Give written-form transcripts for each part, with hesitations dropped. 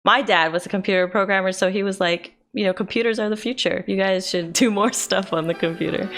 My dad was a computer programmer, so he was like, you know, computers are the future. You guys should do more stuff on the computer.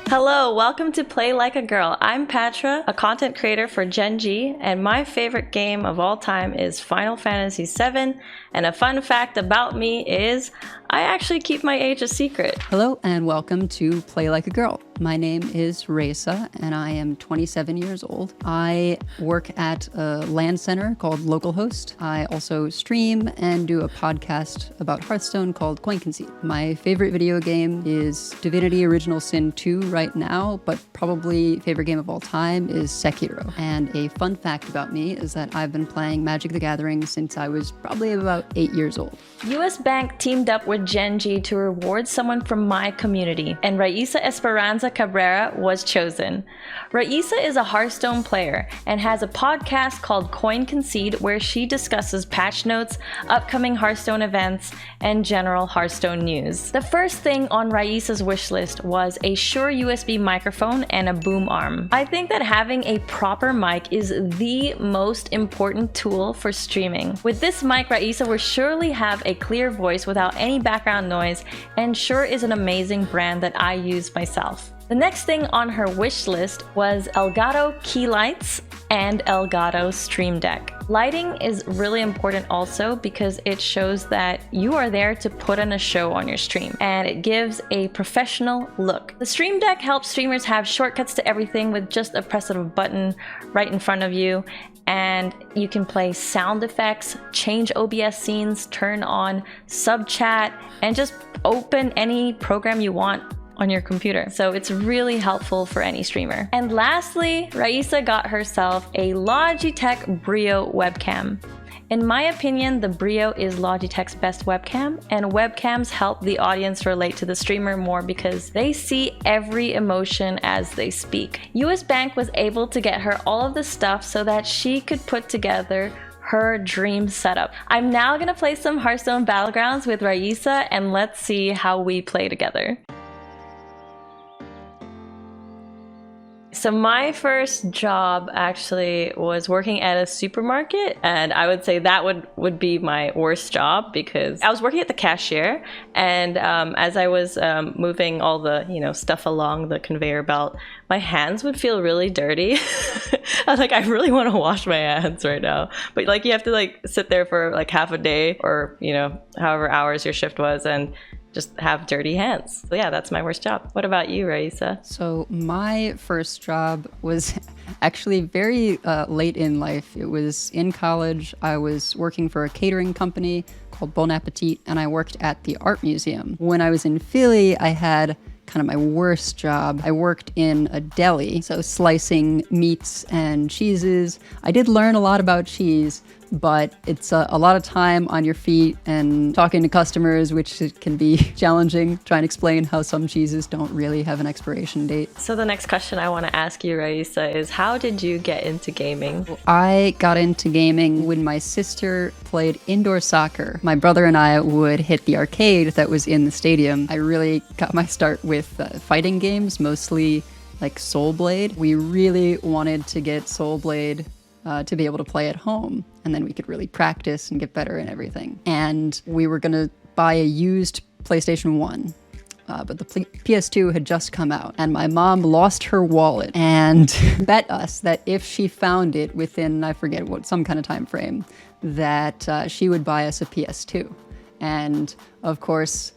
Hello, welcome to Play Like a Girl. I'm Pathra, a content creator for Gen G, and my favorite game of all time is Final Fantasy VII. And a fun fact about me is I actually keep my age a secret. Hello and welcome to Play Like a Girl. My name is Raisa and I am 27 years old. I work at a LAN center called Localhost. I also stream and do a podcast about Hearthstone called Coin Conceit. My favorite video game is Divinity Original Sin 2 right now, but probably favorite game of all time is Sekiro. And a fun fact about me is that I've been playing Magic the Gathering since I was probably about 8 years old. US Bank teamed up with Gen G to reward someone from my community, and Raisa Esperanza Cabrera was chosen. Raisa is a Hearthstone player and has a podcast called Coin Conceit where she discusses patch notes, upcoming Hearthstone events, and general Hearthstone news. The first thing on Raisa's wish list was a Shure USB microphone and a boom arm. I think that having a proper mic is the most important tool for streaming. With this mic, Raisa will surely have a clear voice without any background noise, and Shure is an amazing brand that I use myself. The next thing on her wish list was Elgato key lights and Elgato Stream Deck. Lighting is really important also because it shows that you are there to put on a show on your stream, and it gives a professional look. The Stream Deck helps streamers have shortcuts to everything with just a press of a button right in front of you, and you can play sound effects, change OBS scenes, turn on sub chat, and just open any program you want on your computer. So it's really helpful for any streamer. And lastly, Raisa got herself a Logitech Brio webcam. In my opinion, the Brio is Logitech's best webcam, and webcams help the audience relate to the streamer more because they see every emotion as they speak. US Bank was able to get her all of the stuff so that she could put together her dream setup. I'm now gonna play some Hearthstone Battlegrounds with Raisa, and let's see how we play together. So my first job actually was working at a supermarket, and I would say that would be my worst job because I was working at the cashier, and as I was moving all the stuff along the conveyor belt, my hands would feel really dirty. I was like, I really want to wash my hands right now, but like you have to like sit there for like half a day or however hours your shift was and just have dirty hands. So yeah, that's my worst job. What about you, Raisa? So my first job was actually very late in life. It was in college. I was working for a catering company called Bon Appetit, and I worked at the art museum. When I was in Philly, I had kind of my worst job. I worked in a deli, so slicing meats and cheeses. I did learn a lot about cheese, but it's a lot of time on your feet and talking to customers, which can be challenging, trying to explain how some cheeses don't really have an expiration date. So the next question I want to ask you, Raisa, is how did you get into gaming? I got into gaming when my sister played indoor soccer. My brother and I would hit the arcade that was in the stadium. I really got my start with fighting games, mostly like Soul Blade. We really wanted to get Soul Blade to be able to play at home, and then we could really practice and get better and everything. And we were going to buy a used PlayStation 1, but the PS2 had just come out, and my mom lost her wallet and bet us that if she found it within, I forget what, some kind of time frame, that she would buy us a PS2. And of course,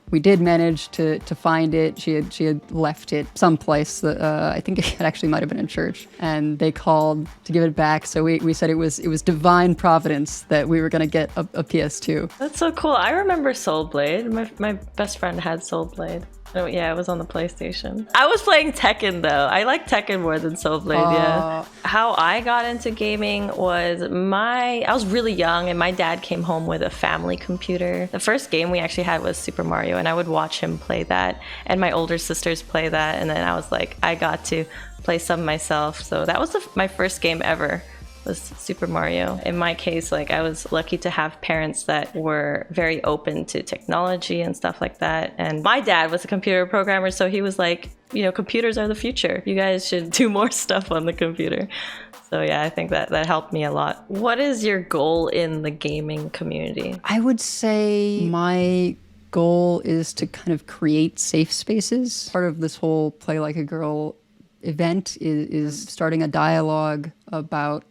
we did manage to find it. She had left it someplace that I think it actually might have been in church, and they called to give it back. So we said it was divine providence that we were going to get a PS2. That's so cool. I remember Soul Blade. My best friend had Soul Blade. Oh yeah, it was on the PlayStation. I was playing Tekken though. I like Tekken more than Soul Blade, yeah. How I got into gaming was I was really young and my dad came home with a family computer. The first game we actually had was Super Mario, and I would watch him play that and my older sisters play that, and then I was like, I got to play some myself. So that was my first game ever. was Super Mario. In my case, like I was lucky to have parents that were very open to technology and stuff like that. And my dad was a computer programmer, so he was like, you know, computers are the future. You guys should do more stuff on the computer. So yeah, I think that helped me a lot. What is your goal in the gaming community? I would say my goal is to kind of create safe spaces. Part of this whole Play Like a Girl event is starting a dialogue about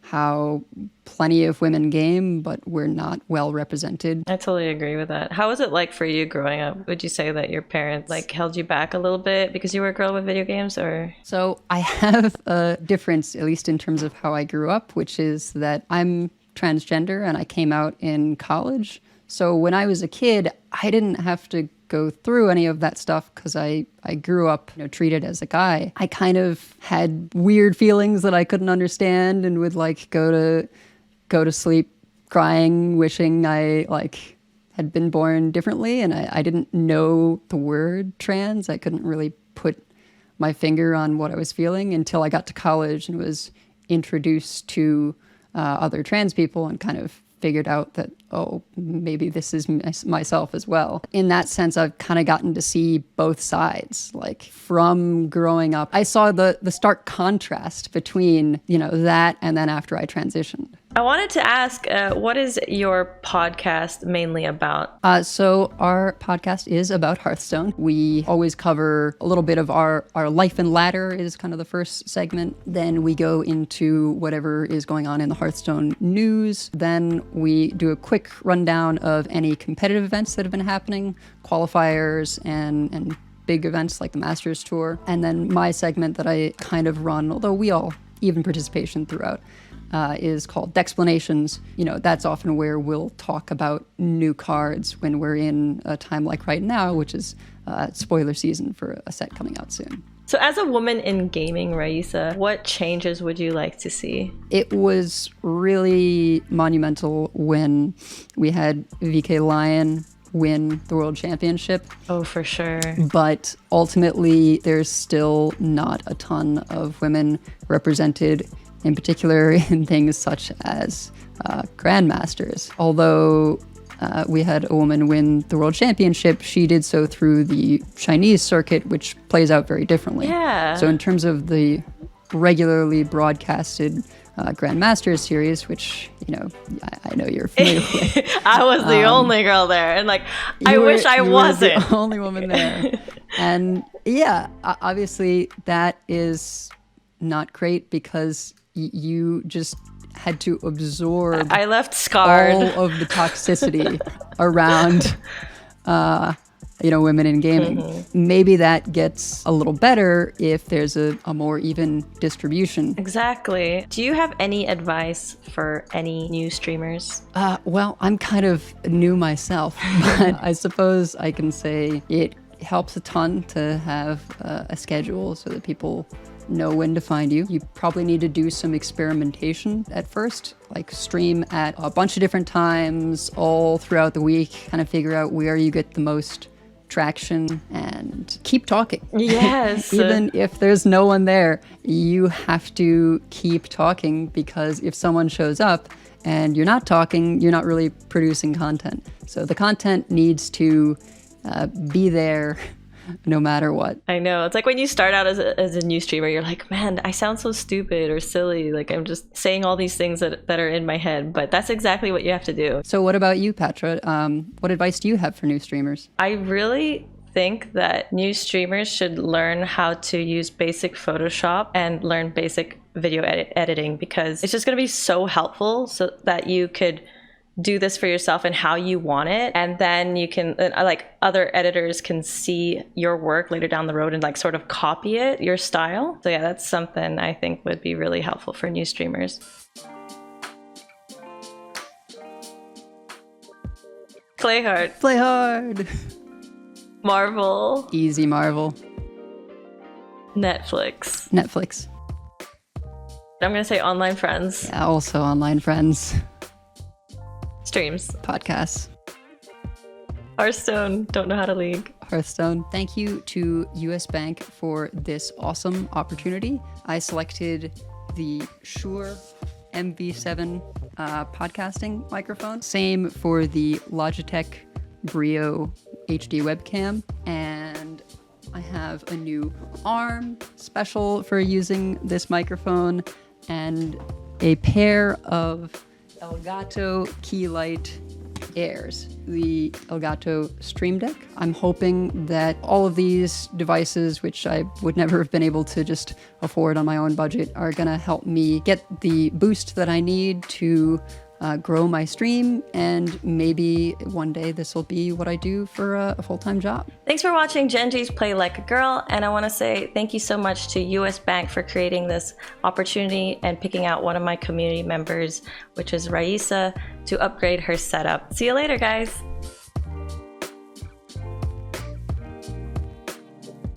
how plenty of women game, but we're not well represented. I totally agree with that. How was it like for you growing up? Would you say that your parents like held you back a little bit because you were a girl with video games, or? So I have a difference, at least in terms of how I grew up, which is that I'm transgender and I came out in college. So when I was a kid, I didn't have to go through any of that stuff because I grew up, you know, treated as a guy. I kind of had weird feelings that I couldn't understand and would like go to sleep crying, wishing I like had been born differently. And I didn't know the word trans. I couldn't really put my finger on what I was feeling until I got to college and was introduced to other trans people and kind of figured out that, oh, maybe this is myself as well. In that sense, I've kind of gotten to see both sides. Like from growing up, I saw the stark contrast between, you know, that and then after I transitioned. I wanted to ask, what is your podcast mainly about? So our podcast is about Hearthstone. We always cover a little bit of our life and ladder is kind of the first segment. Then we go into whatever is going on in the Hearthstone news. Then we do a quick rundown of any competitive events that have been happening, qualifiers and big events like the Masters Tour. And then my segment that I kind of run, although we all even participation throughout, is called Dexplanations. You know, that's often where we'll talk about new cards when we're in a time like right now, which is spoiler season for a set coming out soon. So as a woman in gaming, Raisa, what changes would you like to see? It was really monumental when we had VK Lion win the World Championship. Oh, for sure. But ultimately, there's still not a ton of women represented, in particular in things such as grandmasters. Although we had a woman win the World Championship, she did so through the Chinese circuit, which plays out very differently. Yeah. So in terms of the regularly broadcasted Grandmasters series, which, you know, I know you're familiar with. I was the only girl there, and like, I wish I wasn't. You were the only woman there. And yeah, obviously that is not great because you just had to absorb I left scarred all of the toxicity around you know, women in gaming. Mm-hmm. Maybe that gets a little better if there's a more even distribution. Exactly. Do you have any advice for any new streamers? Well, I'm kind of new myself, but I suppose I can say it helps a ton to have a schedule so that people know when to find you. You probably need to do some experimentation at first, like stream at a bunch of different times all throughout the week, kind of figure out where you get the most traction and keep talking. Yes. Even if there's no one there, you have to keep talking, because if someone shows up and you're not talking, you're not really producing content. So the content needs to be there no matter what. I know. It's like when you start out as a new streamer, you're like, man, I sound so stupid or silly. Like I'm just saying all these things that are in my head, but that's exactly what you have to do. So what about you, Pathra? What advice do you have for new streamers? I really think that new streamers should learn how to use basic Photoshop and learn basic video editing, because it's just going to be so helpful so that you could do this for yourself and how you want it, and then you can like other editors can see your work later down the road and like sort of copy it, your style. So yeah, that's something I think would be really helpful for new streamers. Play hard. Play hard. Marvel. Easy Marvel. Netflix. Netflix. I'm gonna say online friends. Yeah, also online friends. Streams. Podcasts. Hearthstone. Don't know how to league. Hearthstone. Thank you to US Bank for this awesome opportunity. I selected the Shure MV7 podcasting microphone. Same for the Logitech Brio HD webcam. And I have a new arm special for using this microphone and a pair of Elgato Keylight Airs, the Elgato Stream Deck. I'm hoping that all of these devices, which I would never have been able to just afford on my own budget, are gonna help me get the boost that I need to grow my stream, and maybe one day this will be what I do for a full-time job. Thanks for watching Genji's Play Like a Girl, and I want to say thank you so much to US Bank for creating this opportunity and picking out one of my community members, which is Raisa, to upgrade her setup. See you later, guys!